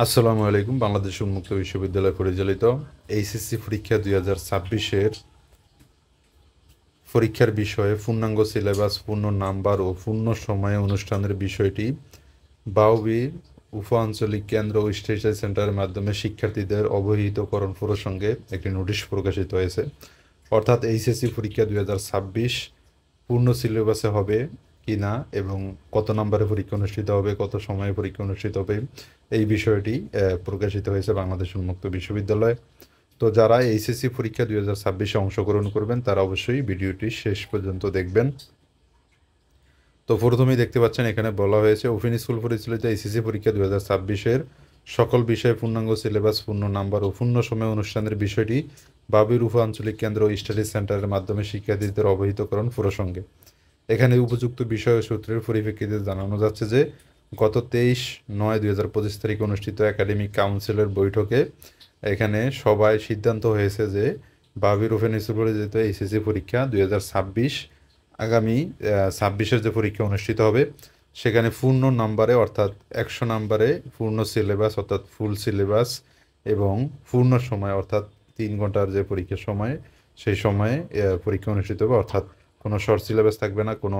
আসসালামু আলাইকুম। বাংলাদেশ উন্মুক্ত বিশ্ববিদ্যালয় পরিচালিত এইচএসসি পরীক্ষা 2026-এর পরীক্ষার বিষয়ে পূর্ণাঙ্গ সিলেবাস, পূর্ণ নাম্বার ও পূর্ণ সময়ে অনুষ্ঠানের বিষয়টি বাউবীর উপ আঞ্চলিক কেন্দ্র ও স্টেশন সেন্টারের মাধ্যমে শিক্ষার্থীদের অবহিতকরণ প্রসঙ্গে একটি নোটিশ প্রকাশিত হয়েছে। অর্থাৎ এইচএসসি পরীক্ষা 2026 পূর্ণ সিলেবাসে হবে কি না এবং কত নম্বরে পরীক্ষা অনুষ্ঠিত হবে, কত সময়ে পরীক্ষা অনুষ্ঠিত হবে, এই বিষয়টি প্রকাশিত হয়েছে বাংলাদেশ উন্মুক্ত বিশ্ববিদ্যালয়। তো যারা এইচএসসি পরীক্ষা 2026-এ অংশগ্রহণ করবেন তারা অবশ্যই ভিডিওটি শেষ পর্যন্ত দেখবেন। তো প্রথমেই দেখতে পাচ্ছেন এখানে বলা হয়েছে ওপেন স্কুল পরিচালিত এইচএসসি পরীক্ষা 2026-এর সকল বিষয়ে পূর্ণাঙ্গ সিলেবাস, পূর্ণ নাম্বার ও পূর্ণ সময় অনুষ্ঠানের বিষয়টি বাবুর উপ আঞ্চলিক কেন্দ্র ও স্টাডি সেন্টারের মাধ্যমে শিক্ষার্থীদের অবহিতকরণ প্রসঙ্গে এখানে উপযুক্ত বিষয় ও সূত্রের পরিপ্রেক্ষিতে জানানো যাচ্ছে যে গত 23/9/2025 তারিখে অনুষ্ঠিত একাডেমিক কাউন্সিলের বৈঠকে এখানে সবাই সিদ্ধান্ত হয়েছে যে বাবুর ওপেন স্কুল পরিচালিত এইচএসসি পরীক্ষা 2026 আগামী 26-এর যে পরীক্ষা অনুষ্ঠিত হবে সেখানে পূর্ণ নাম্বারে অর্থাৎ 100 নাম্বারে পূর্ণ সিলেবাস অর্থাৎ ফুল সিলেবাস এবং পূর্ণ সময় অর্থাৎ 3 ঘন্টার যে পরীক্ষার সময় সেই সময়ে পরীক্ষা অনুষ্ঠিত হবে। অর্থাৎ কোনো শর্ট সিলেবাস থাকবে না, কোনো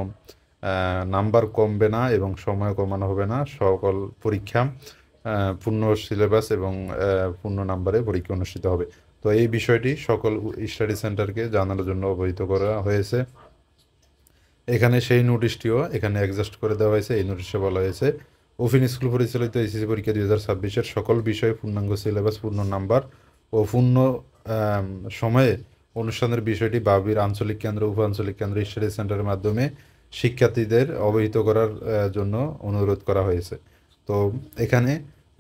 নাম্বার কমবে না এবং সময় কমানো হবে না। সকল পরীক্ষা পূর্ণ সিলেবাস এবং পূর্ণ নাম্বারে পরীক্ষা অনুষ্ঠিত হবে। তো এই বিষয়টি সকল স্টাডি সেন্টারকে জানানোর জন্য অবহিত করা হয়েছে। এখানে সেই নোটিশটিও এখানে অ্যাডজাস্ট করে দেওয়া হয়েছে। এই নোটিশে বলা হয়েছে ওপেন স্কুল পরিচালিত এইচএসসি পরীক্ষা 2026-এর সকল বিষয়ে পূর্ণাঙ্গ সিলেবাস, পূর্ণ নাম্বার ও পূর্ণ সময়ে অনুষ্ঠানের বিষয়টি বাবির আঞ্চলিক কেন্দ্র, উপ আঞ্চলিক কেন্দ্র, স্টাডি সেন্টারের মাধ্যমে শিক্ষার্থীদের অবহিত করার জন্য অনুরোধ করা হয়েছে। তো এখানে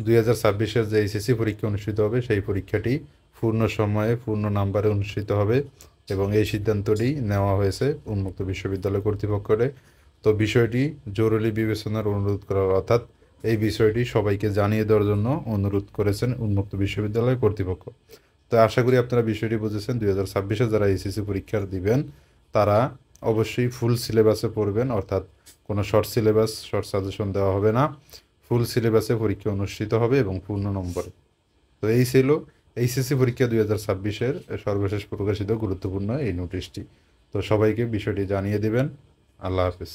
2026-এর যে এইচএসসি পরীক্ষা অনুষ্ঠিত হবে সেই পরীক্ষাটি পূর্ণ সময়ে পূর্ণ নাম্বারে অনুষ্ঠিত হবে এবং এই সিদ্ধান্তটি নেওয়া হয়েছে উন্মুক্ত বিশ্ববিদ্যালয় কর্তৃপক্ষকে। তো বিষয়টি জরুরি বিবেচনার অনুরোধ করা অর্থাৎ এই বিষয়টি সবাইকে জানিয়ে দেওয়ার জন্য অনুরোধ করেছেন উন্মুক্ত বিশ্ববিদ্যালয় কর্তৃপক্ষ। তো আশা করি আপনারা বিষয়টি বুঝেছেন। 2026-এ যারা এইচএসসি পরীক্ষা দিবেন তারা অবশ্যই ফুল সিলেবাসে পড়বেন, অর্থাৎ কোনো শর্ট সিলেবাস, শর্ট সাজেশন দেওয়া হবে না। ফুল সিলেবাসে পরীক্ষা অনুষ্ঠিত হবে এবং পূর্ণ নম্বরে। তো এই ছিল এইচএসসি পরীক্ষা 2026-এর সর্বশেষ প্রকাশিত গুরুত্বপূর্ণ এই নোটিশটি। তো সবাইকে বিষয়টি জানিয়ে দেবেন। আল্লাহ হাফেজ।